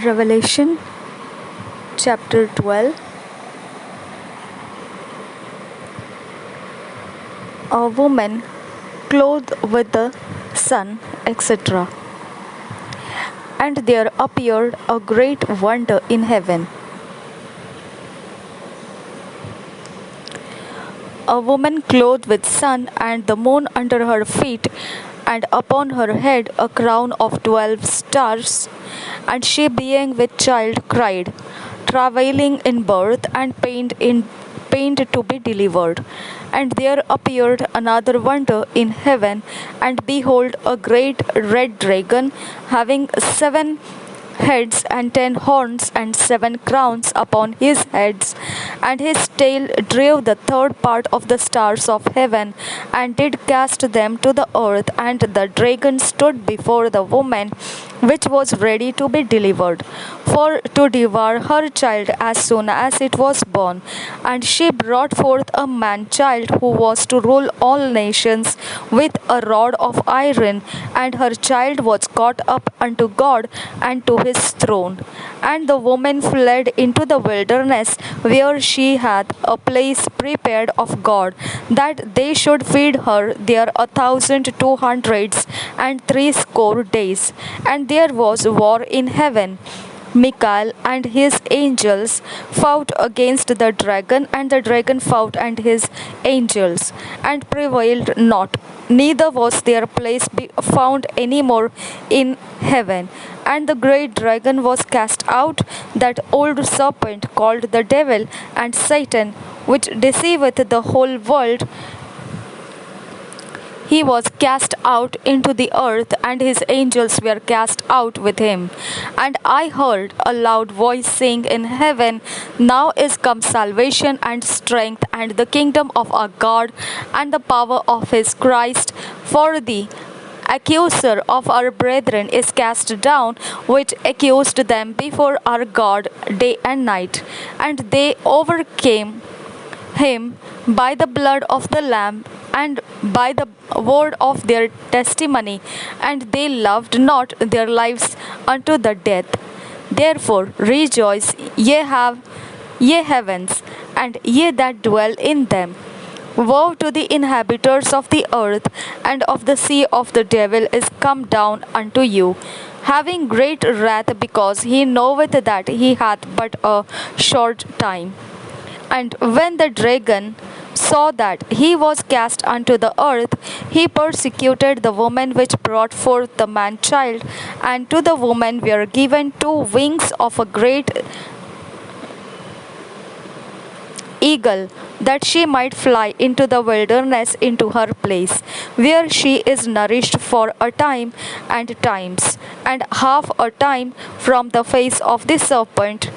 Revelation chapter 12. A woman clothed with the sun, etc. And there appeared a great wonder in heaven. A woman clothed with sun and the moon under her feet, and upon her head a crown of 12 stars. And she, being with child, cried, travailing in birth and pained to be delivered. And there appeared another wonder in heaven, and behold, a great red dragon, having 7 heads and 10 horns and 7 crowns upon his heads, and his tail drave the third part of the stars of heaven, and did cast them to the earth. And the dragon stood before the woman, which was ready to be delivered, for to devour her child as soon as it was born. And she brought forth a man child, who was to rule all nations with a rod of iron, and her child was caught up unto God and to his throne. And the woman fled into the wilderness, where she hath a place prepared of God, that they should feed her there 1,260 days. And there was war in heaven. Michael and his angels fought against the dragon, and the dragon fought and his angels, and prevailed not. Neither was their place found any more in heaven. And the great dragon was cast out, that old serpent called the devil and Satan, which deceiveth the whole world. He was cast out into the earth, and his angels were cast out with him. And I heard a loud voice saying in heaven, Now is come salvation and strength, and the kingdom of our God, and the power of his Christ. For the accuser of our brethren is cast down, which accused them before our God day and night. And they overcame him by the blood of the Lamb and by the word of their testimony, and they loved not their lives unto the death. Therefore rejoice, ye heavens, and ye that dwell in them. Woe to the inhabitants of the earth, and of the sea, of the devil is come down unto you, having great wrath, because he knoweth that he hath but a short time. And when the dragon saw that he was cast unto the earth, he persecuted the woman which brought forth the man child, and to the woman were given 2 wings of a great eagle, that she might fly into the wilderness, into her place, where she is nourished for a time and times, and half a time from the face of the serpent.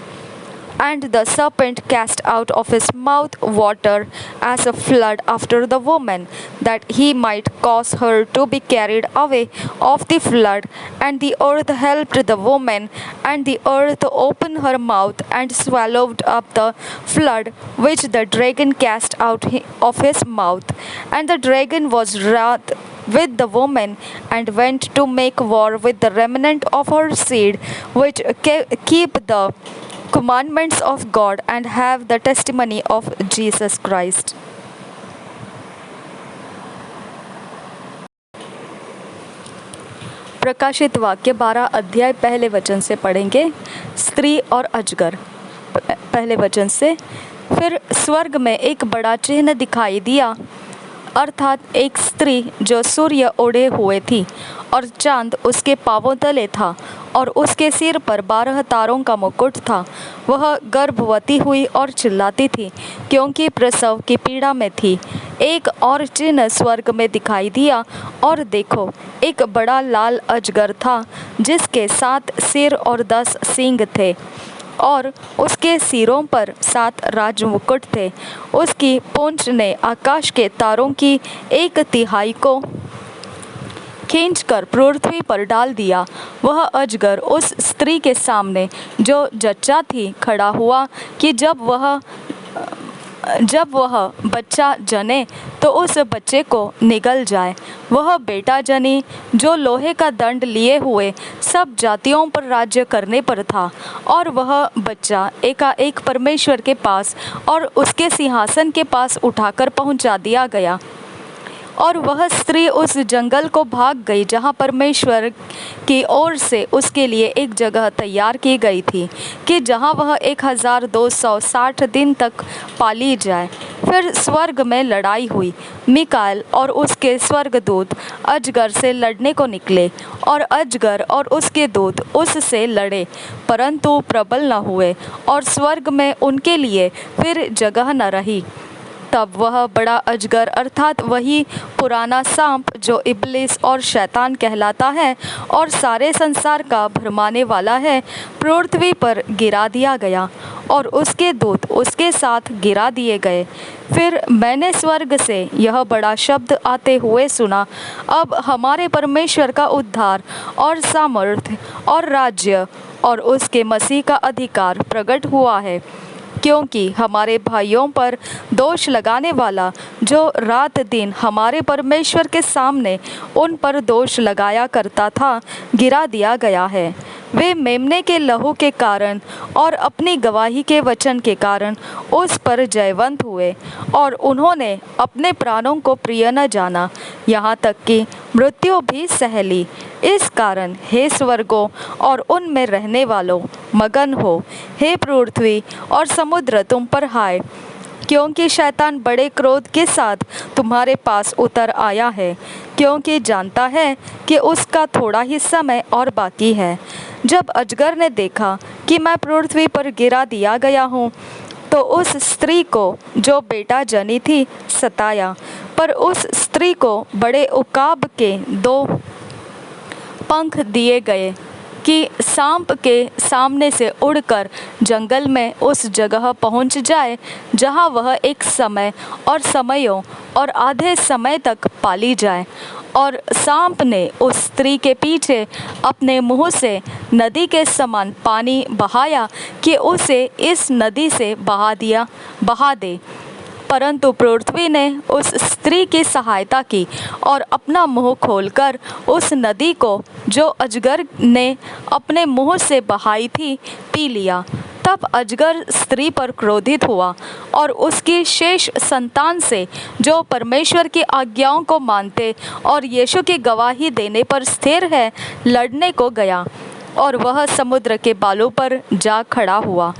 And the serpent cast out of his mouth water as a flood after the woman, that he might cause her to be carried away of the flood. And the earth helped the woman, and the earth opened her mouth and swallowed up the flood which the dragon cast out of his mouth. And the dragon was wroth with the woman, and went to make war with the remnant of her seed, which keep the commandments of God and have the testimony of Jesus Christ. प्रकाशित वाक्य 12 अध्याय पहले वचन से पढ़ेंगे। स्त्री और अजगर। पहले वचन से, फिर स्वर्ग में एक बड़ा चिन्ह दिखाई दिया, अर्थात एक स्त्री जो सूर्य ओढ़े हुए थी, और चांद उसके पांवों तले था, और उसके सिर पर 12 तारों का मुकुट था। वह गर्भवती हुई और चिल्लाती थी, क्योंकि प्रसव की पीड़ा में थी। एक और चिन्ह स्वर्ग में दिखाई दिया, और देखो, एक बड़ा लाल अजगर था, जिसके 7 सिर और 10 सींग थे, और उसके सिरों पर 7 राजमुकुट थे। उसकी पूंछ ने आकाश के तारों की 1/3 को खींचकर पृथ्वी पर डाल दिया। वह अजगर उस स्त्री के सामने जो जच्चा थी खड़ा हुआ, कि जब वह जब वह बच्चा जने तो उस बच्चे को निगल जाए। वह बेटा जनी जो लोहे का दंड लिए हुए सब जातियों पर राज्य करने पर था, और वह बच्चा एकाएक परमेश्वर के पास और उसके सिंहासन के पास उठाकर पहुंचा दिया गया। और वह स्त्री उस जंगल को भाग गई जहाँ परमेश्वर की ओर से उसके लिए एक जगह तैयार की गई थी कि जहाँ वह 1260 दिन तक पाली जाए। फिर स्वर्ग में लड़ाई हुई। मिकाएल और उसके स्वर्गदूत अजगर से लड़ने को निकले, और अजगर और उसके दूत उससे लड़े, परंतु प्रबल न हुए, और स्वर्ग में उनके लिए फिर जगह न रही। तब वह बड़ा अजगर अर्थात वही पुराना सांप जो इब्लिस और शैतान कहलाता है और सारे संसार का भरमाने वाला है, पृथ्वी पर गिरा दिया गया, और उसके दूत उसके साथ गिरा दिए गए। फिर मैंने स्वर्ग से यह बड़ा शब्द आते हुए सुना, अब हमारे परमेश्वर का उद्धार और सामर्थ्य और राज्य और उसके मसीह का अधिकार प्रकट हुआ है, क्योंकि हमारे भाइयों पर दोष लगाने वाला जो रात दिन हमारे परमेश्वर के सामने उन पर दोष लगाया करता था, गिरा दिया गया है। वे मेमने के लहू के कारण और अपनी गवाही के वचन के कारण उस पर जयवंत हुए, और उन्होंने अपने प्राणों को प्रिय न जाना, यहाँ तक कि मृत्यु भी सह ली। इस कारण हे स्वर्गों और उनमें रहने वालों, मगन हो, हे पृथ्वी और समुद्र तुम पर हाय, क्योंकि शैतान बड़े क्रोध के साथ तुम्हारे पास उतर आया है, क्योंकि जानता है कि उसका थोड़ा ही समय और बाकी है। जब अजगर ने देखा कि मैं पृथ्वी पर गिरा दिया गया हूँ, तो उस स्त्री को जो बेटा जनी थी सताया, पर उस स्त्री को बड़े उकाब के 2 पंख दिए गए कि सांप के सामने से उड़कर जंगल में उस जगह पहुंच जाए जहां वह एक समय और समयों और आधे समय तक पाली जाए। और सांप ने उस स्त्री के पीछे अपने मुंह से नदी के समान पानी बहाया कि उसे इस नदी से बहा दे। परंतु पृथ्वी ने उस स्त्री की सहायता की और अपना मुंह खोलकर उस नदी को जो अजगर ने अपने मुंह से बहाई थी पी लिया। तब अजगर स्त्री पर क्रोधित हुआ और उसकी शेष संतान से जो परमेश्वर की आज्ञाओं को मानते और यीशु की गवाही देने पर स्थिर है, लड़ने को गया, और वह समुद्र के बालों पर जा खड़ा हुआ।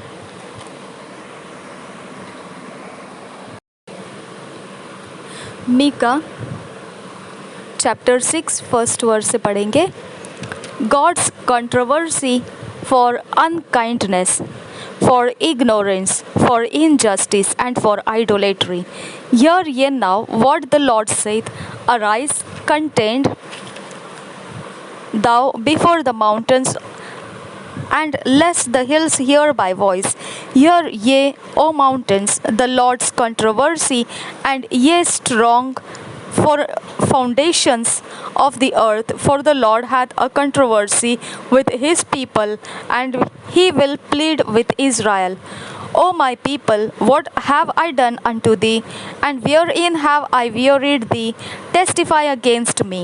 मीका चैप्टर 6 फर्स्ट वर्स से पढ़ेंगे। God's controversy for unkindness, for ignorance, for injustice, and for idolatry. Hear ye now what the Lord saith, Arise, contend thou before the mountains, and let the hills hear thy voice. Hear ye, O mountains, the Lord's controversy, and ye strong for foundations of the earth, for the Lord hath a controversy with his people, and he will plead with Israel. O my people, what have I done unto thee, and wherein have I wearied thee? Testify against me.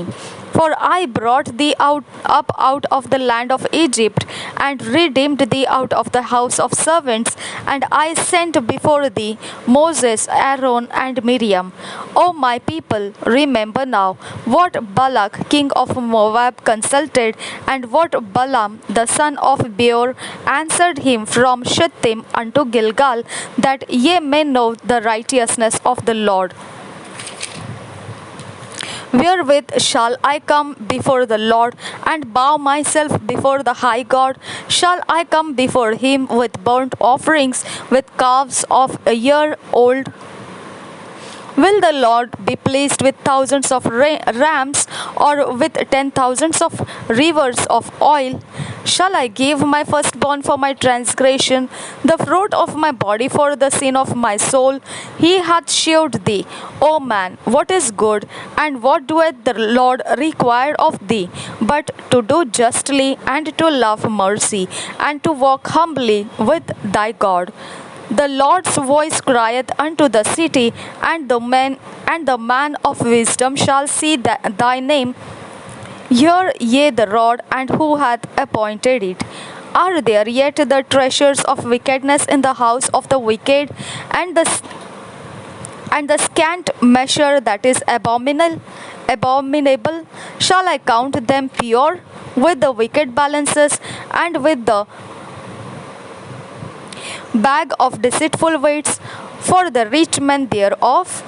For I brought thee up out of the land of Egypt, and redeemed thee out of the house of servants, and I sent before thee Moses, Aaron, and Miriam. O my people, remember now what Balak king of Moab consulted, and what Balaam the son of Beor answered him from Shittim unto Gilgal, that ye may know the righteousness of the Lord. Wherewith shall I come before the Lord, and bow myself before the high God? Shall I come before him with burnt offerings, with calves of a year old? Will the Lord be pleased with thousands of rams, or with 10,000s of rivers of oil? Shall I give my firstborn for my transgression, the fruit of my body for the sin of my soul? He hath shewed thee, O man, what is good, and what doeth the Lord require of thee, but to do justly, and to love mercy, and to walk humbly with thy God. The Lord's voice crieth unto the city, and the man of wisdom shall see thy name. Hear ye the rod, and who hath appointed it? Are there yet the treasures of wickedness in the house of the wicked, and the scant measure that is abominable? Shall I count them pure with the wicked balances, and with the bag of deceitful weights? For the rich men thereof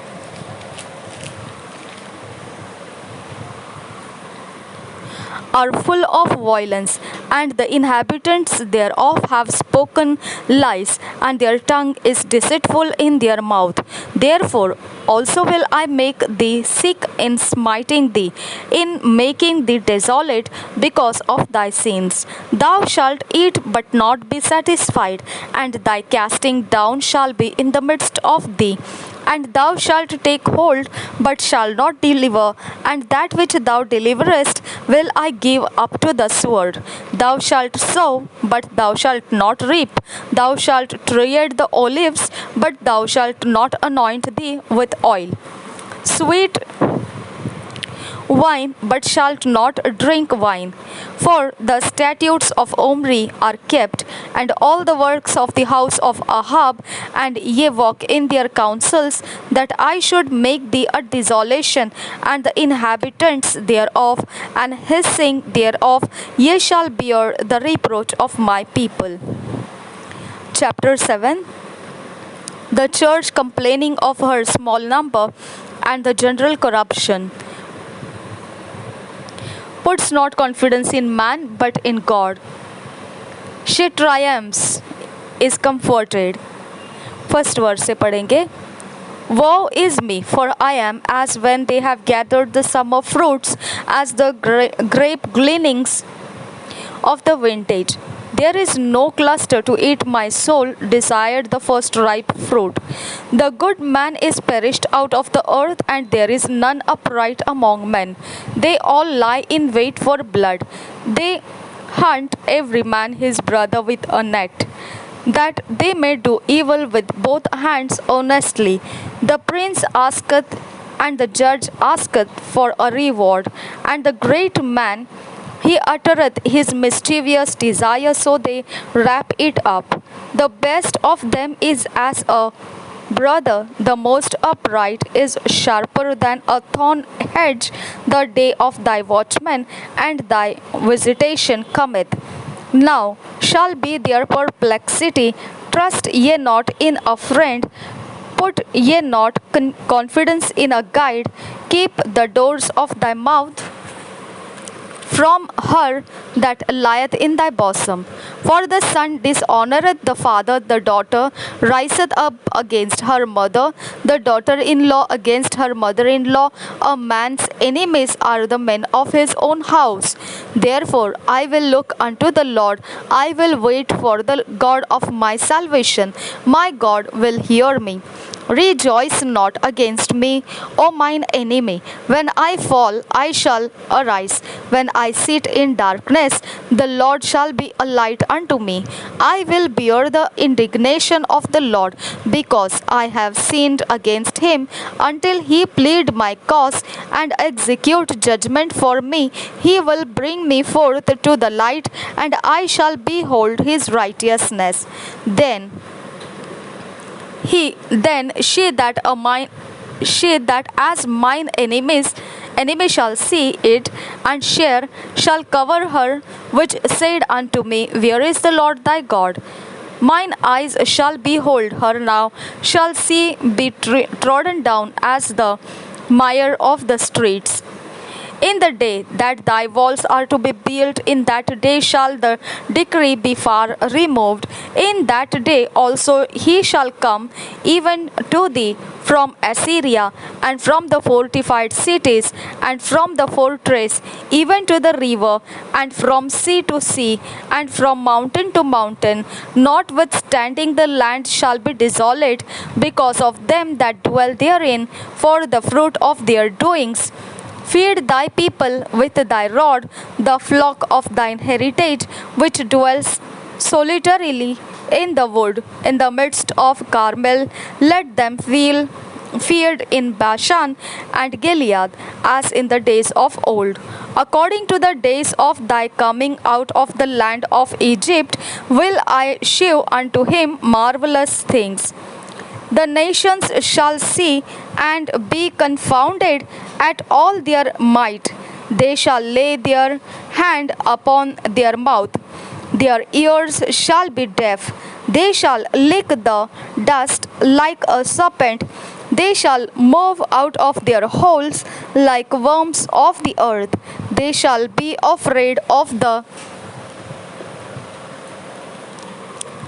are full of violence, and the inhabitants thereof have spoken lies, and their tongue is deceitful in their mouth. Therefore also will I make thee sick in smiting thee, in making thee desolate because of thy sins. Thou shalt eat but not be satisfied, and thy casting down shall be in the midst of thee. And thou shalt take hold, but shalt not deliver, and that which thou deliverest will I give up to the sword. Thou shalt sow, but thou shalt not reap. Thou shalt tread the olives, but thou shalt not anoint thee with oil. Sweet wine, but shalt not drink wine. For the statutes of Omri are kept, and all the works of the house of Ahab, and ye walk in their counsels, that I should make thee a desolation, and the inhabitants thereof, and hissing thereof, ye shall bear the reproach of my people. Chapter 7. The church complaining of her small number, and the general corruption. Puts not confidence in man, but in God. She triumphs, is comforted. First verse से पढ़ेंगे. Woe is me, for I am as when they have gathered the summer fruits, as the grape gleanings of the vintage. There is no cluster to eat. My soul desired the first ripe fruit. The good man is perished out of the earth, and there is none upright among men. They all lie in wait for blood. They hunt every man his brother with a net, that they may do evil with both hands honestly. The prince asketh, and the judge asketh for a reward, and the great man, he uttereth his mischievous desire, so they wrap it up. The best of them is as a brother, the most upright is sharper than a thorn hedge. The day of thy watchman and thy visitation cometh. Now shall be their perplexity. Trust ye not in a friend, put ye not confidence in a guide. Keep the doors of thy mouth from her that lieth in thy bosom. For the son dishonoureth the father, the daughter riseth up against her mother, the daughter-in-law against her mother-in-law. A man's enemies are the men of his own house. Therefore I will look unto the Lord, I will wait for the God of my salvation. My God will hear me. Rejoice not against me, O mine enemy. When I fall, I shall arise. When I sit in darkness, the Lord shall be a light unto me. I will bear the indignation of the Lord, because I have sinned against him, until he plead my cause and execute judgment for me. He will bring me forth to the light, and I shall behold his righteousness. Then she that as mine enemy shall see it, and share shall cover her, which said unto me, Where is the Lord thy God? Mine eyes shall behold her now, shall she be trodden down as the mire of the streets. In the day that thy walls are to be built, in that day shall the decree be far removed. In that day also he shall come, even to thee, from Assyria, and from the fortified cities, and from the fortress, even to the river, and from sea to sea, and from mountain to mountain. Notwithstanding the land shall be desolate because of them that dwell therein, for the fruit of their doings. Feed thy people with thy rod, the flock of thine heritage, which dwells solitarily in the wood, in the midst of Carmel. Let them feel feared in Bashan and Gilead, as in the days of old. According to the days of thy coming out of the land of Egypt, will I shew unto him marvelous things. The nations shall see and be confounded at all their might. They shall lay their hand upon their mouth. Their ears shall be deaf. They shall lick the dust like a serpent. They shall move out of their holes like worms of the earth. They shall be afraid of the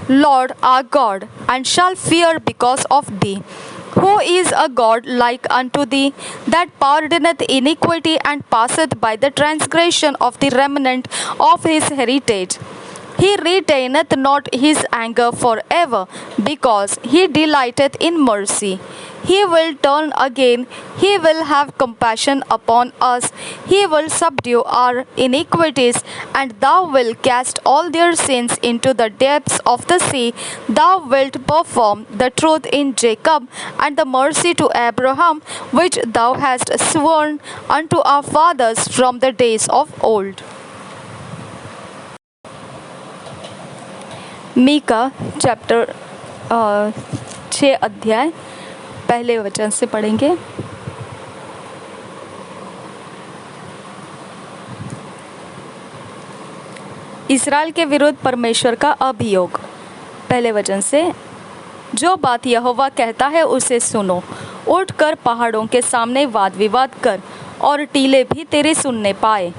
Lord our God, and shall fear because of thee. Who is a God like unto thee, that pardoneth iniquity and passeth by the transgression of the remnant of his heritage? He retaineth not his anger forever, because he delighteth in mercy. He will turn again, he will have compassion upon us, he will subdue our iniquities, and thou wilt cast all their sins into the depths of the sea. Thou wilt perform the truth in Jacob, and the mercy to Abraham, which thou hast sworn unto our fathers from the days of old. Micah chapter 6 अध्याय पहले वचन से पढ़ेंगे। इस्राएल के विरुद्ध परमेश्वर का अभियोग। पहले वचन से, जो बात यहोवा कहता है उसे सुनो, उठकर पहाड़ों के सामने वाद विवाद कर, और टीले भी तेरे सुनने पाए।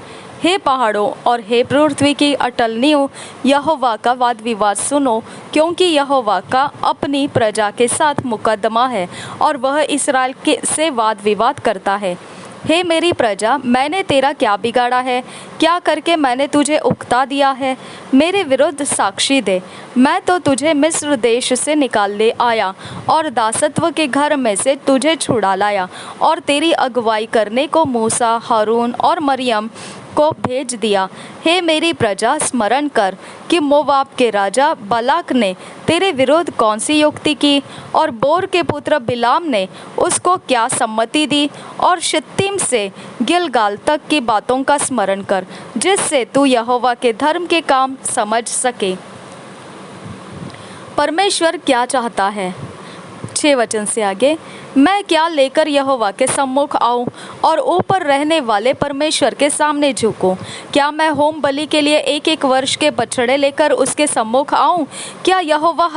हे पहाड़ों और हे पृथ्वी की अटलनियों, यहोवा का वाद विवाद सुनो, क्योंकि यहोवा का अपनी प्रजा के साथ मुकदमा है और वह इस्राएल के से वाद विवाद करता है। हे मेरी प्रजा, मैंने तेरा क्या बिगाड़ा है? क्या करके मैंने तुझे उकता दिया है? मेरे विरुद्ध साक्षी दे। मैं तो तुझे मिस्र देश से निकाल ले आया और दासत्व के घर में से तुझे छुड़ा लाया, और तेरी अगुवाई करने को मूसा, हारून और मरियम को भेज दिया। हे मेरी प्रजा, स्मरण कर कि मोवाब के राजा बालाक ने तेरे विरुद्ध कौन सी युक्ति की, और बोर के पुत्र बिलाम ने उसको क्या सम्मति दी, और शित्तीम से गिलगाल तक की बातों का स्मरण कर, जिससे तू यहोवा के धर्म के काम समझ सके। परमेश्वर क्या चाहता है? 6 वचन से आगे, मैं क्या लेकर यहोवा के सम्मुख आऊँ और ऊपर रहने वाले परमेश्वर के सामने झुकूँ? क्या मैं होम बलि के लिए 1-1 वर्ष के बछड़े लेकर उसके सम्मुख आऊँ? क्या यहोवा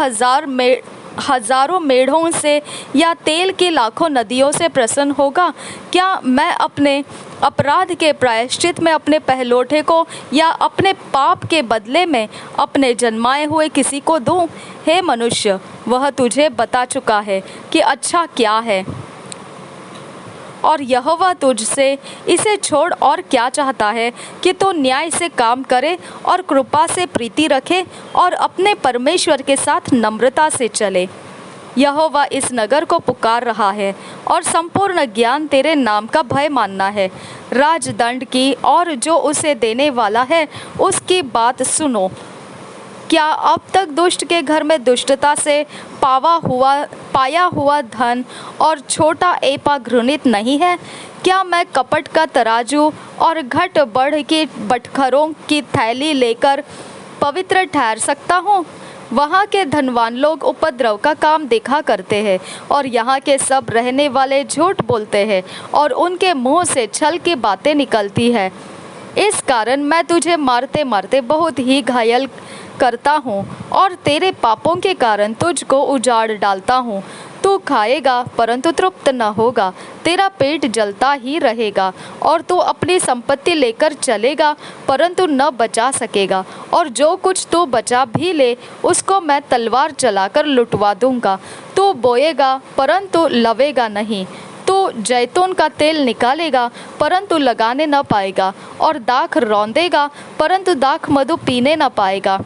हजारों मेढ़ों से या तेल की लाखों नदियों से प्रसन्न होगा? क्या मैं अपने अपराध के प्रायश्चित में अपने पहलौठे को या अपने पाप के बदले में अपने जन्माए हुए किसी को दूं? हे मनुष्य, वह तुझे बता चुका है कि अच्छा क्या है, और यहोवा तुझसे इसे छोड़ और क्या चाहता है कि तू न्याय से काम करे और कृपा से प्रीति रखे और अपने परमेश्वर के साथ नम्रता से चले। यहोवा इस नगर को पुकार रहा है, और संपूर्ण ज्ञान तेरे नाम का भय मानना है। राजदंड की और जो उसे देने वाला है उसकी बात सुनो। क्या अब तक दुष्ट के घर में दुष्टता से पाया हुआ धन और छोटा एपा घृणित नहीं है? क्या मैं कपट का तराजू और घट बढ़ की बटखरों की थैली लेकर पवित्र ठहर सकता हूँ? वहाँ के धनवान लोग उपद्रव का काम देखा करते हैं, और यहाँ के सब रहने वाले झूठ बोलते हैं, और उनके मुंह से छल की बातें निकलती है। इस कारण मैं तुझे मारते मारते बहुत ही घायल करता हूँ, और तेरे पापों के कारण तुझको उजाड़ डालता हूँ। तू खाएगा परंतु तृप्त न होगा, तेरा पेट जलता ही रहेगा, और तू अपनी संपत्ति लेकर चलेगा परंतु न बचा सकेगा, और जो कुछ तू बचा भी ले उसको मैं तलवार चलाकर लुटवा दूंगा। तू बोएगा परंतु लवेगा नहीं, तू जैतून का तेल निकालेगा परंतु लगाने न पाएगा, और दाख रौंदेगा परंतु दाख मधु पीने न पाएगा,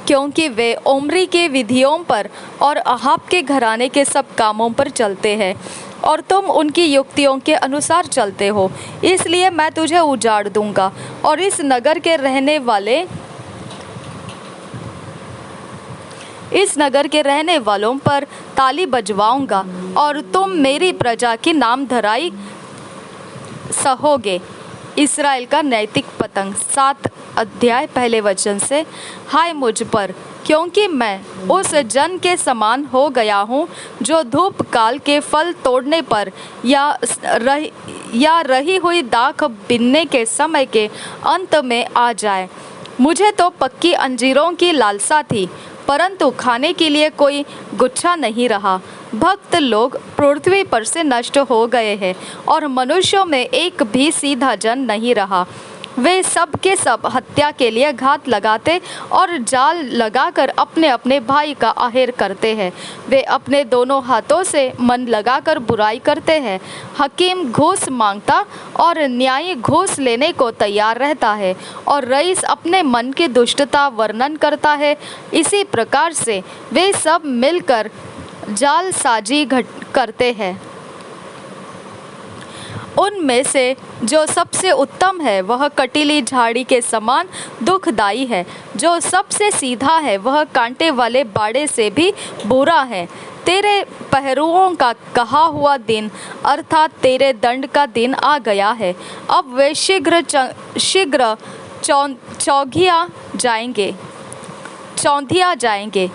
क्योंकि वे ओम्री के विधियों पर और अहाब के घराने के सब कामों पर चलते हैं, और तुम उनकी युक्तियों के अनुसार चलते हो। इसलिए मैं तुझे उजाड़ दूंगा, और इस नगर के रहने वाले इस नगर के रहने वालों पर ताली बजवाऊंगा और तुम मेरी प्रजा की नामधराई सहोगे। इस्राएल का नैतिक पतंग 7 अध्याय पहले वचन से। हाय मुझ पर, क्योंकि मैं उस जन के समान हो गया हूँ जो धूप काल के फल तोड़ने पर या रही हुई दाख बिनने के समय के अंत में आ जाए। मुझे तो पक्की अंजीरों की लालसा थी, परंतु खाने के लिए कोई गुच्छा नहीं रहा। भक्त लोग पृथ्वी पर से नष्ट हो गए हैं और मनुष्यों में एक भी सीधा जन नहीं रहा। वे सब के सब हत्या के लिए घात लगाते और जाल लगाकर अपने अपने भाई का आहेर करते हैं। वे अपने दोनों हाथों से मन लगाकर बुराई करते हैं। हकीम घूस मांगता और न्यायी घूस लेने को तैयार रहता है और रईस अपने मन की दुष्टता वर्णन करता है। इसी प्रकार से वे सब मिलकर जालसाजी करते हैं। उनमें से जो सबसे उत्तम है वह कटीली झाड़ी के समान दुखदाई है, जो सबसे सीधा है वह कांटे वाले बाड़े से भी बुरा है। तेरे पहरुओं का कहा हुआ दिन अर्थात तेरे दंड का दिन आ गया है। अब वे शीघ्र चौंधिया जाएंगे।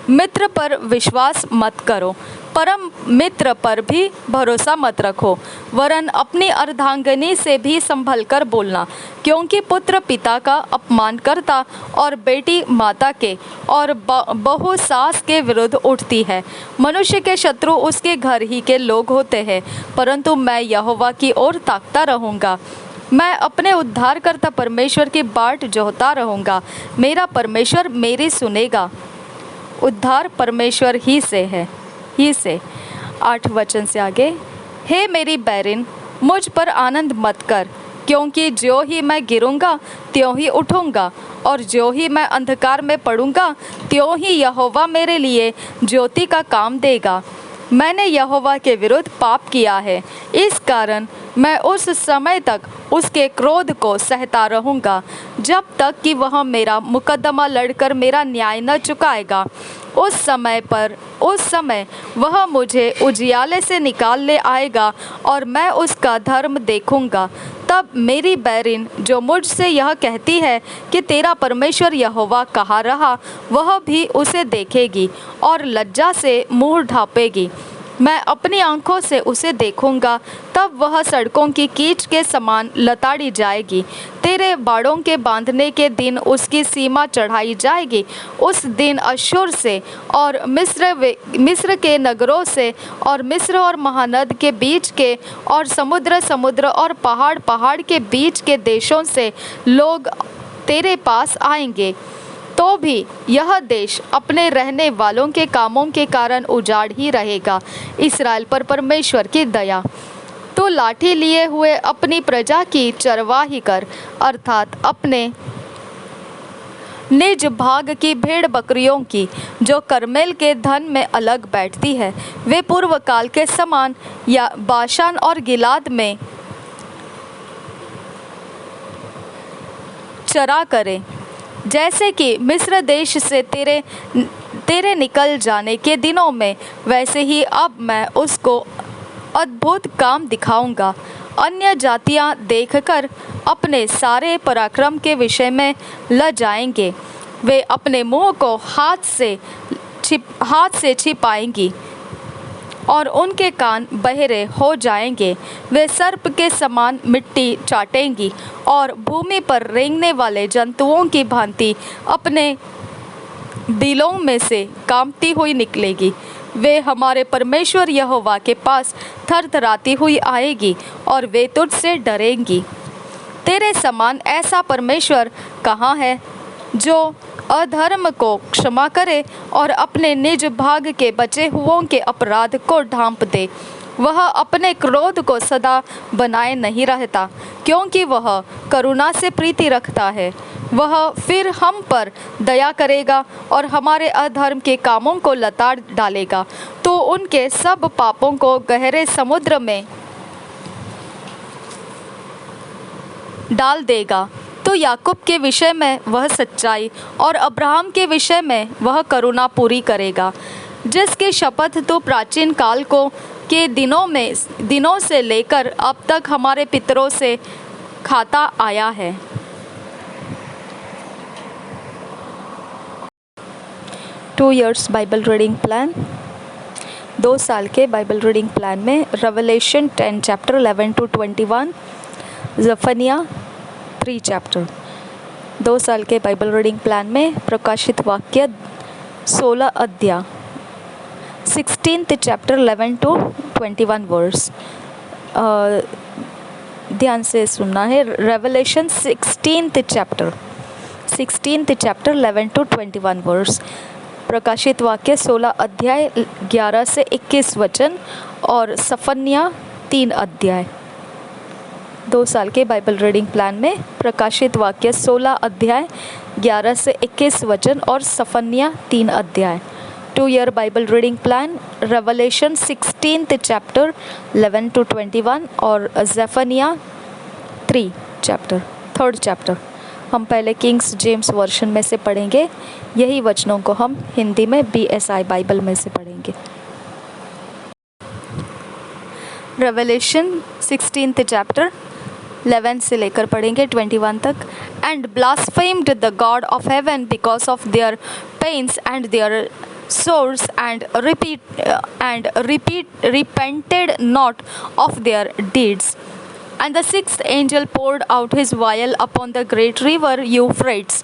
मित्र पर विश्वास मत करो, परम मित्र पर भी भरोसा मत रखो, वरन अपनी अर्धांगिनी से भी संभल कर बोलना, क्योंकि पुत्र पिता का अपमान करता और बेटी माता के और बहू सास के विरुद्ध उठती है। मनुष्य के शत्रु उसके घर ही के लोग होते हैं, परंतु मैं यहोवा की ओर ताकता रहूँगा। मैं अपने उद्धारकर्ता परमेश्वर की बाट जोहता रहूँगा। मेरा परमेश्वर मेरी सुनेगा। उद्धार परमेश्वर ही से है, ही से। 8 वचन से आगे। हे मेरी बैरिन, मुझ पर आनंद मत कर, क्योंकि ज्यों ही मैं गिरूंगा त्यों ही उठूंगा, और ज्यों ही मैं अंधकार में पड़ूंगा त्यों ही यहोवा मेरे लिए ज्योति का काम देगा। मैंने यहोवा के विरुद्ध पाप किया है, इस कारण मैं उस समय तक उसके क्रोध को सहता रहूँगा, जब तक कि वह मेरा मुकदमा लड़कर मेरा न्याय न चुकाएगा। उस समय वह मुझे उजियाले से निकाल ले आएगा और मैं उसका धर्म देखूंगा। तब मेरी बैरिन जो मुझसे यह कहती है कि तेरा परमेश्वर यहोवा कहाँ रहा, वह भी उसे देखेगी और लज्जा से मुँह ढाँपेगी। मैं अपनी आंखों से उसे देखूंगा, तब वह सड़कों की कीच के समान लताड़ी जाएगी। तेरे बाड़ों के बांधने के दिन उसकी सीमा चढ़ाई जाएगी। उस दिन अश्शूर से और मिस्र के नगरों से और मिस्र और महानद के बीच के और समुद्र और पहाड़ के बीच के देशों से लोग तेरे पास आएंगे। तो भी यह देश अपने रहने वालों के कामों के कारण उजाड़ ही रहेगा। इस्राएल पर परमेश्वर की दया। तो लाठी लिए हुए अपनी प्रजा की चरवाही कर, अर्थात अपने निज भाग की भेड़ बकरियों की, जो करमेल के धन में अलग बैठती है। वे पूर्व काल के समान या बाशान और गिलाद में चरा करे, जैसे कि मिस्र देश से तेरे निकल जाने के दिनों में, वैसे ही अब मैं उसको अद्भुत काम दिखाऊंगा। अन्य जातियां देखकर अपने सारे पराक्रम के विषय में लजाएंगे। वे अपने मुंह को हाथ से छिपाएंगी और उनके कान बहरे हो जाएंगे। वे सर्प के समान मिट्टी चाटेंगी और भूमि पर रेंगने वाले जंतुओं की भांति अपने दिलों में से कांपती हुई निकलेगी। वे हमारे परमेश्वर यहोवा के पास थरथराती हुई आएगी और वे तुझसे डरेंगी। तेरे समान ऐसा परमेश्वर कहाँ है, जो अधर्म को क्षमा करे और अपने निज भाग के बचे हुओं के अपराध को ढांप दे। वह अपने क्रोध को सदा बनाए नहीं रहता, क्योंकि वह करुणा से प्रीति रखता है। वह फिर हम पर दया करेगा और हमारे अधर्म के कामों को लताड़ डालेगा, तो उनके सब पापों को गहरे समुद्र में डाल देगा। तो याकूब के विषय में वह सच्चाई और अब्राहम के विषय में वह करुणा पूरी करेगा, जिसके शपथ तो प्राचीन काल को के दिनों से लेकर अब तक हमारे पितरों से खाता आया है। Two years Bible reading plan. 2 साल के बाइबल रीडिंग प्लान में रेवलेशन 10 चैप्टर 11 to 21, जफनिया 3 चैप्टर। 2 साल के बाइबल रीडिंग प्लान में प्रकाशित वाक्य 16 अध्याय 16th चैप्टर 11 to 21 वर्स। ध्यान से सुनना है। Revelation 16th chapter 11 to 21 verse. प्रकाशित वाक्य 16 अध्याय 11 से 21 वचन और सफन्या 3 अध्याय। 2 साल के बाइबल रीडिंग प्लान में प्रकाशित वाक्य 16 अध्याय 11 से 21 वचन और सफन्या 3 अध्याय। 2 year Bible reading plan revelation 16th chapter 11 to 21 और ज़ेफनिया 3 चैप्टर 3rd चैप्टर। हम पहले किंग्स जेम्स वर्शन में से पढ़ेंगे। यही वचनों को हम हिंदी में BSI बाइबल में से पढ़ेंगे। रेवलेशन 16th चैप्टर 11 से लेकर पढ़ेंगे 21 तक। And blasphemed the God of heaven because of their pains and their sores and repented not of their deeds. And the 6th angel poured out his vial upon the great river Euphrates,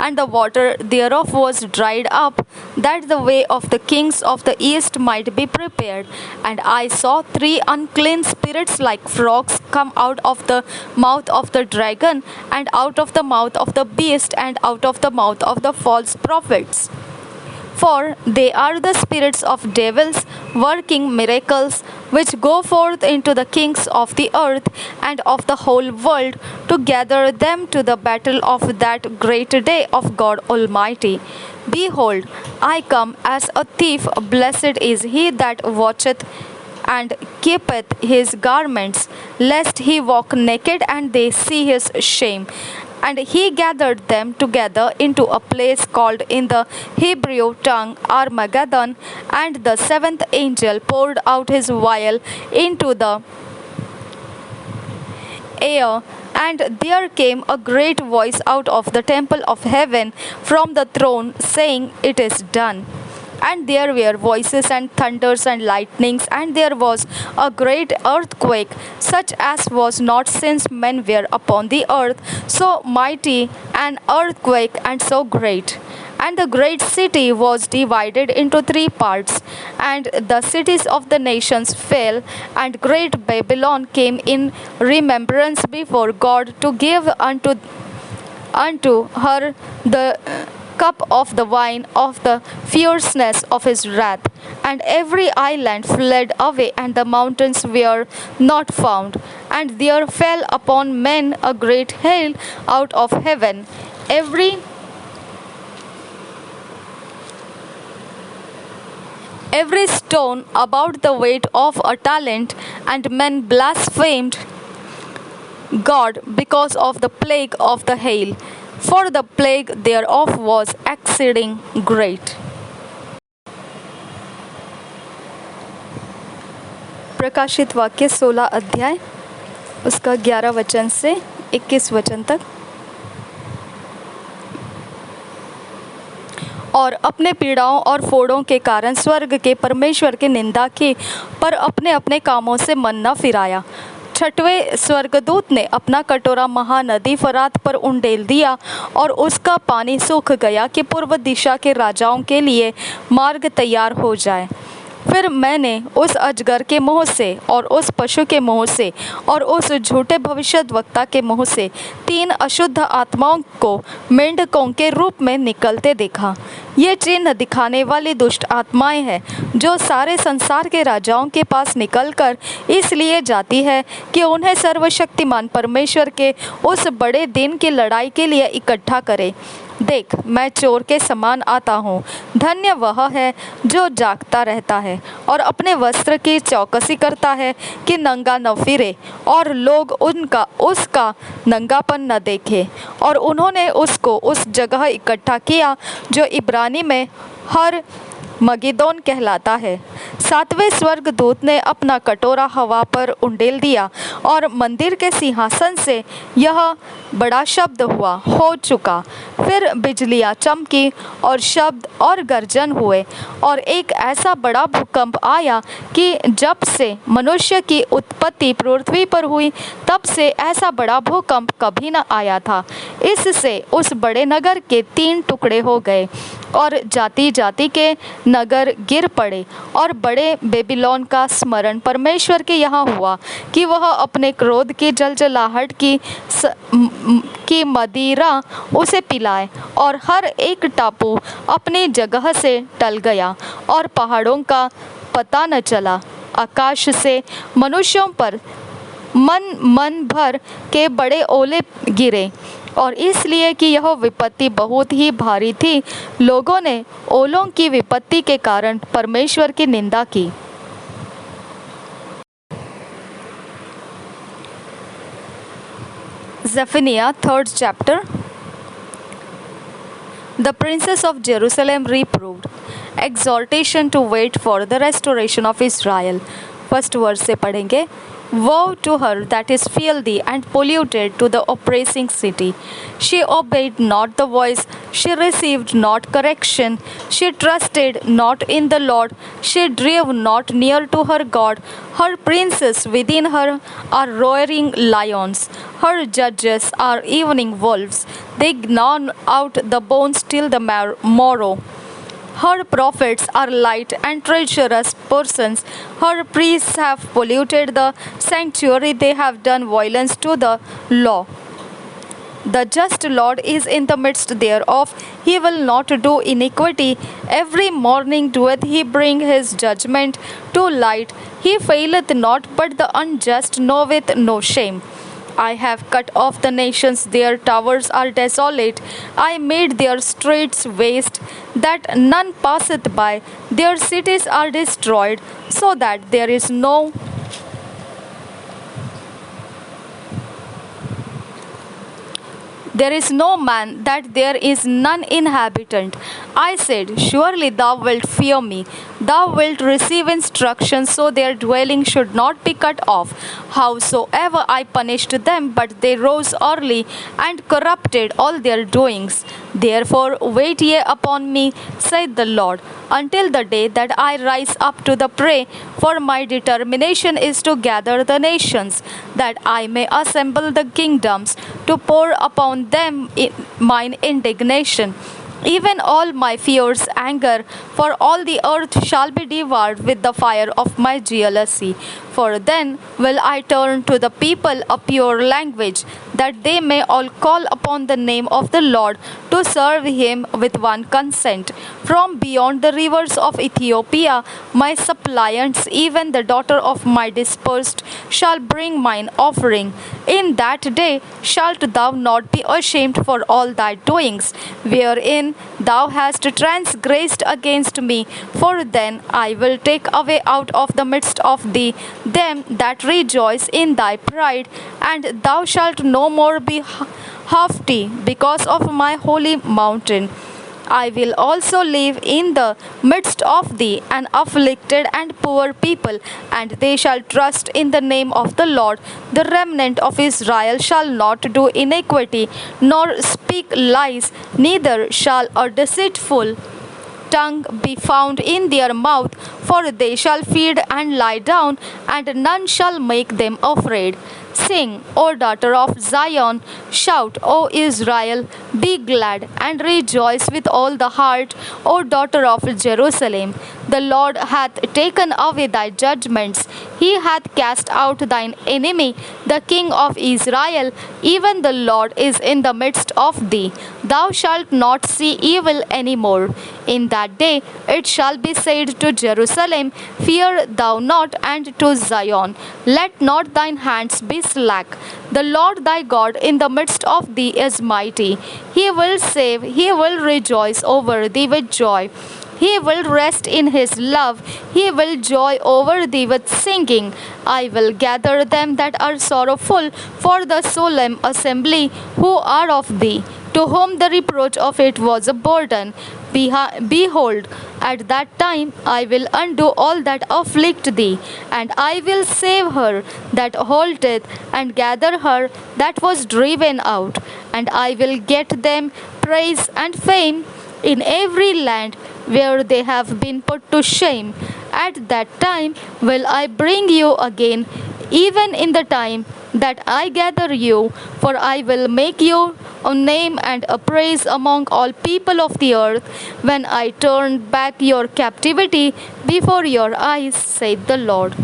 and the water thereof was dried up, that the way of the kings of the east might be prepared. And I saw 3 unclean spirits like frogs come out of the mouth of the dragon, and out of the mouth of the beast, and out of the mouth of the false prophets. For they are the spirits of devils working miracles, which go forth into the kings of the earth and of the whole world, to gather them to the battle of that great day of God Almighty. Behold, I come as a thief. Blessed is he that watcheth and keepeth his garments, lest he walk naked and they see his shame. And he gathered them together into a place called in the Hebrew tongue Armageddon. And the 7th angel poured out his vial into the air, and there came a great voice out of the temple of heaven from the throne, saying, It is done. And there were voices and thunders and lightnings, and there was a great earthquake, such as was not since men were upon the earth, so mighty an earthquake and so great. And the great city was divided into 3 parts, and the cities of the nations fell, and great Babylon came in remembrance before God, to give unto her the cup of the wine of the fierceness of his wrath. And every island fled away, and the mountains were not found. And there fell upon men a great hail out of heaven, every stone about the weight of a talent, and men blasphemed God because of the plague of the hail, for the plague thereof was exceeding great. प्रकाशित वाक्य 16 अध्याय उसका 11 वचन से 21 वचन तक। और अपने पीड़ाओं और फोड़ों के कारण स्वर्ग के परमेश्वर की निंदा की, पर अपने अपने कामों से मन न फिराया। 6वें स्वर्गदूत ने अपना कटोरा महानदी फरात पर उंडेल दिया, और उसका पानी सूख गया, कि पूर्व दिशा के राजाओं के लिए मार्ग तैयार हो जाए। फिर मैंने उस अजगर के मुँह से और उस पशु के मुँह से और उस झूठे भविष्यद्वक्ता के मुँह से 3 अशुद्ध आत्माओं को मेंढकों के रूप में निकलते देखा। ये चिन्ह दिखाने वाली दुष्ट आत्माएं हैं जो सारे संसार के राजाओं के पास निकलकर इसलिए जाती है कि उन्हें सर्वशक्तिमान परमेश्वर के उस बड़े दिन की लड़ाई के लिए इकट्ठा करे। देख, मैं चोर के समान आता हूँ। धन्य वह है जो जागता रहता है और अपने वस्त्र की चौकसी करता है कि नंगा न फिरे और लोग उसका नंगापन न देखे। और उन्होंने उसको उस जगह इकट्ठा किया जो इब्रानी में हर मगिदोन कहलाता है। सातवें स्वर्गदूत ने अपना कटोरा हवा पर उंडेल दिया और मंदिर के सिंहासन से यह बड़ा शब्द हुआ, हो चुका। फिर बिजलियाँ चमकी और शब्द और गर्जन हुए और एक ऐसा बड़ा भूकंप आया कि जब से मनुष्य की उत्पत्ति पृथ्वी पर हुई तब से ऐसा बड़ा भूकंप कभी न आया था। इससे उस बड़े नगर के 3 टुकड़े हो गए और जाति जाति के नगर गिर पड़े। और बड़े बेबीलोन का स्मरण परमेश्वर के यहाँ हुआ कि वह अपने क्रोध की जलजलाहट की मदिरा उसे पिलाए। और हर एक टापू अपनी जगह से टल गया और पहाड़ों का पता न चला। आकाश से मनुष्यों पर मन भर के बड़े ओले गिरे और इसलिए कि यह विपत्ति बहुत ही भारी थी, लोगों ने ओलों की विपत्ति के कारण परमेश्वर की निंदा की। Zephaniah 3rd chapter. The princess of Jerusalem reproved. Exhortation to wait for the restoration of Israel. First verse से पढ़ेंगे। Woe to her that is filthy and polluted to the oppressing city. She obeyed not the voice, she received not correction, she trusted not in the Lord, she drew not near to her God. Her princes within her are roaring lions, her judges are evening wolves. They gnaw out the bones till the morrow. Her prophets are light and treacherous persons. Her priests have polluted the sanctuary. They have done violence to the law. The just Lord is in the midst thereof. He will not do iniquity. Every morning doeth he bring his judgment to light. He faileth not, but the unjust knoweth no shame. I have cut off the nations, their towers are desolate. I made their streets waste, that none passeth by. Their cities are destroyed, so that there is no man, that there is none inhabitant. I said, surely thou wilt fear me. Thou wilt receive instruction, so their dwelling should not be cut off. Howsoever I punished them, but they rose early and corrupted all their doings. Therefore wait ye upon me, saith the Lord, until the day that I rise up to the prey. For my determination is to gather the nations, that I may assemble the kingdoms, to pour upon them mine indignation, even all my fierce anger, for all the earth shall be devoured with the fire of my jealousy. For then will I turn to the people a pure language, that they may all call upon the name of the Lord, to serve him with one consent. From beyond the rivers of Ethiopia, my suppliants, even the daughter of my dispersed, shall bring mine offering. In that day shalt thou not be ashamed for all thy doings, wherein thou hast transgressed against me. For then I will take away out of the midst of thee them that rejoice in thy pride, and thou shalt no more be haughty because of my holy mountain. I will also live in the midst of thee, an afflicted and poor people, and they shall trust in the name of the Lord. The remnant of Israel shall not do iniquity, nor speak lies, neither shall a deceitful tongue be found in their mouth, for they shall feed and lie down, and none shall make them afraid. Sing, O daughter of Zion, shout, O Israel, be glad and rejoice with all the heart, O daughter of Jerusalem. The Lord hath taken away thy judgments, He hath cast out thine enemy, the King of Israel, even the Lord is in the midst of thee. Thou shalt not see evil any more. In that day it shall be said to Jerusalem, Fear thou not, and to Zion, Let not thine hands be slack. The Lord thy God in the midst of thee is mighty. He will save, he will rejoice over thee with joy. He will rest in his love. He will joy over thee with singing. I will gather them that are sorrowful for the solemn assembly who are of thee, to whom the reproach of it was a burden. Behold, at that time I will undo all that afflict thee, and I will save her that holdeth, and gather her that was driven out. And I will get them praise and fame in every land where they have been put to shame. At that time will I bring you again, even in the time that I gather you, for I will make you a name and a praise among all people of the earth, when I turn back your captivity before your eyes, saith the Lord.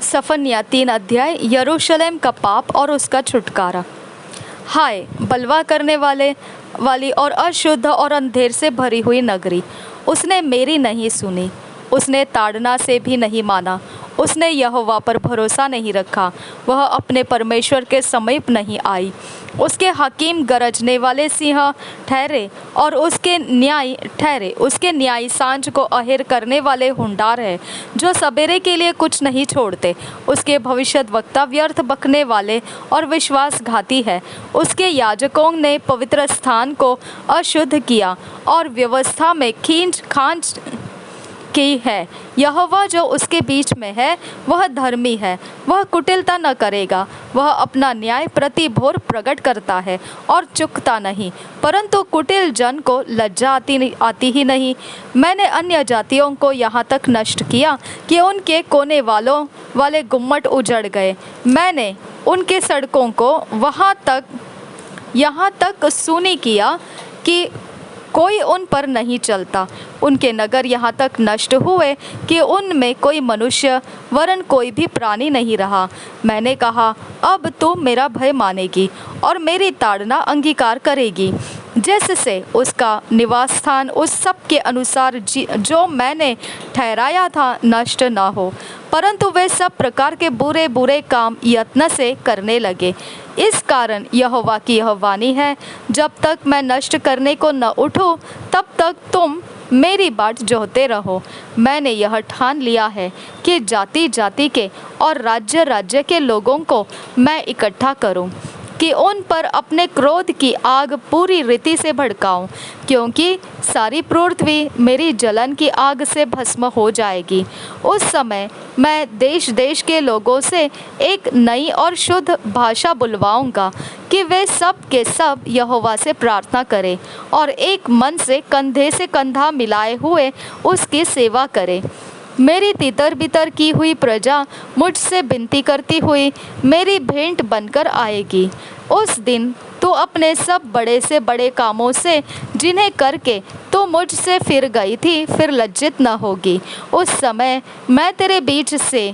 सफन्याह 3 अध्याय। यरूशलेम का पाप और उसका छुटकारा। हाय बलवा करने वाली और अशुद्ध और अंधेर से भरी हुई नगरी, उसने मेरी नहीं सुनी, उसने ताड़ना से भी नहीं माना, उसने यहोवा पर भरोसा नहीं रखा, वह अपने परमेश्वर के समीप नहीं आई। उसके हकीम गरजने वाले सिंह ठहरे और उसके न्यायी सांझ को अहेर करने वाले हुंडार है, जो सवेरे के लिए कुछ नहीं छोड़ते। उसके भविष्यद्वक्ता व्यर्थ बकने वाले और विश्वासघाती है। उसके याजकों ने पवित्र स्थान को अशुद्ध किया और व्यवस्था में खींच खांच की है। यहोवा जो उसके बीच में है वह धर्मी है, वह कुटिलता न करेगा। वह अपना न्याय प्रति भोर प्रकट करता है और चुकता नहीं, परंतु कुटिल जन को लज्जा आती ही नहीं। मैंने अन्य जातियों को यहाँ तक नष्ट किया कि उनके कोने वाले गुम्मट उजड़ गए। मैंने उनके सड़कों को यहाँ तक सूनी किया कि कोई उन पर नहीं चलता। उनके नगर यहाँ तक नष्ट हुए कि उनमें कोई मनुष्य वरन कोई भी प्राणी नहीं रहा। मैंने कहा, अब तू मेरा भय मानेगी और मेरी ताड़ना अंगीकार करेगी, जिससे उसका निवास स्थान उस सब के अनुसार जो मैंने ठहराया था नष्ट न हो, परंतु वे सब प्रकार के बुरे बुरे काम यत्न से करने लगे। इस कारण यहोवा की यह वाणी है, जब तक मैं नष्ट करने को न उठूं, तब तक तुम मेरी बाट जोहते रहो। मैंने यह ठान लिया है कि जाति जाति के और राज्य राज्य के लोगों को मैं इकट्ठा करूं, कि उन पर अपने क्रोध की आग पूरी रीति से भड़काऊं, क्योंकि सारी पृथ्वी मेरी जलन की आग से भस्म हो जाएगी। उस समय मैं देश देश के लोगों से एक नई और शुद्ध भाषा बुलवाऊंगा, कि वे सब के सब यहोवा से प्रार्थना करें और एक मन से कंधे से कंधा मिलाए हुए उसकी सेवा करें। मेरी तितर बितर की हुई प्रजा मुझसे विनती करती हुई मेरी भेंट बनकर आएगी। उस दिन तू अपने सब बड़े से बड़े कामों से, जिन्हें करके तू मुझसे फिर गई थी, फिर लज्जित न होगी। उस समय मैं तेरे बीच से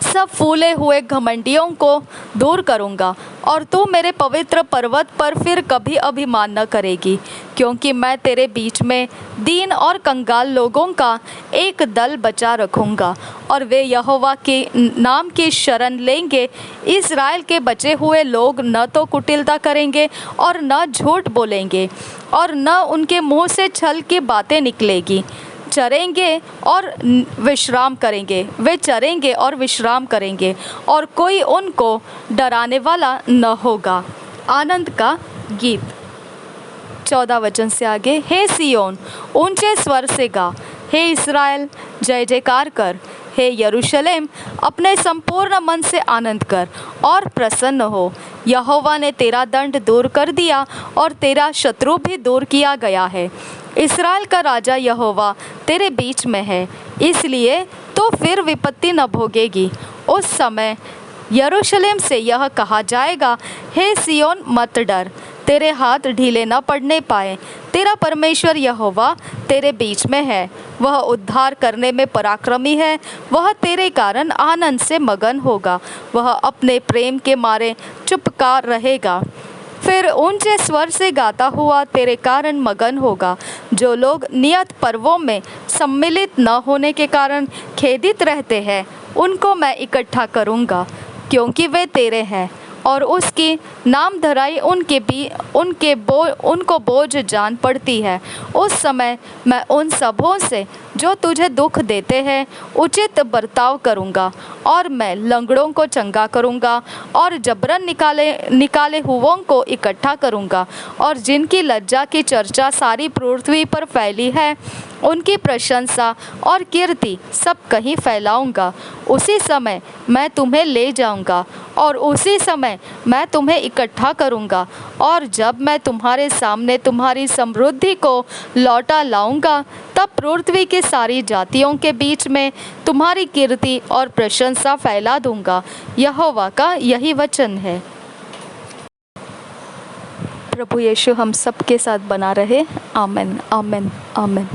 सब फूले हुए घमंडियों को दूर करूंगा, और तू मेरे पवित्र पर्वत पर फिर कभी अभिमान न करेगी, क्योंकि मैं तेरे बीच में दीन और कंगाल लोगों का एक दल बचा रखूंगा, और वे यहोवा के नाम की शरण लेंगे। इस्राएल के बचे हुए लोग न तो कुटिलता करेंगे और न झूठ बोलेंगे, और न उनके मुंह से छल की बातें निकलेगी। चरेंगे और विश्राम करेंगे, वे चरेंगे और विश्राम करेंगे, और कोई उनको डराने वाला न होगा। आनंद का गीत। 14 वचन से आगे। हे सियोन, ऊंचे स्वर से गा। हे इस्राएल, जय जयकार कर। हे यरूशलेम, अपने संपूर्ण मन से आनंद कर और प्रसन्न हो। यहोवा ने तेरा दंड दूर कर दिया और तेरा शत्रु भी दूर किया गया है। इस्राएल का राजा यहोवा तेरे बीच में है, इसलिए तो फिर विपत्ति न भोगेगी। उस समय यरूशलेम से यह कहा जाएगा, हे सियोन, मत डर, तेरे हाथ ढीले न पड़ने पाए। तेरा परमेश्वर यहोवा तेरे बीच में है, वह उद्धार करने में पराक्रमी है। वह तेरे कारण आनंद से मगन होगा, वह अपने प्रेम के मारे चुपका रहेगा। फिर ऊंचे स्वर से गाता हुआ तेरे कारण मगन होगा। जो लोग नियत पर्वों में सम्मिलित न होने के कारण खेदित रहते हैं, उनको मैं इकट्ठा करूँगा, क्योंकि वे तेरे हैं और उसकी नामधराई उनको बोझ जान पड़ती है। उस समय मैं उन सबों से जो तुझे दुख देते हैं उचित बर्ताव करूँगा, और मैं लंगड़ों को चंगा करूँगा और जबरन निकाले हुओं को इकट्ठा करूँगा, और जिनकी लज्जा की चर्चा सारी पृथ्वी पर फैली है उनकी प्रशंसा और कीर्ति सब कहीं फैलाऊंगा। उसी समय मैं तुम्हें ले जाऊंगा और उसी समय मैं तुम्हें इकट्ठा करूंगा, और जब मैं तुम्हारे सामने तुम्हारी समृद्धि को लौटा लाऊंगा, तब पृथ्वी की सारी जातियों के बीच में तुम्हारी कीर्ति और प्रशंसा फैला दूंगा। यहोवा का यही वचन है। प्रभु यीशु हम सब के साथ बना रहे। आमीन, आमीन, आमीन।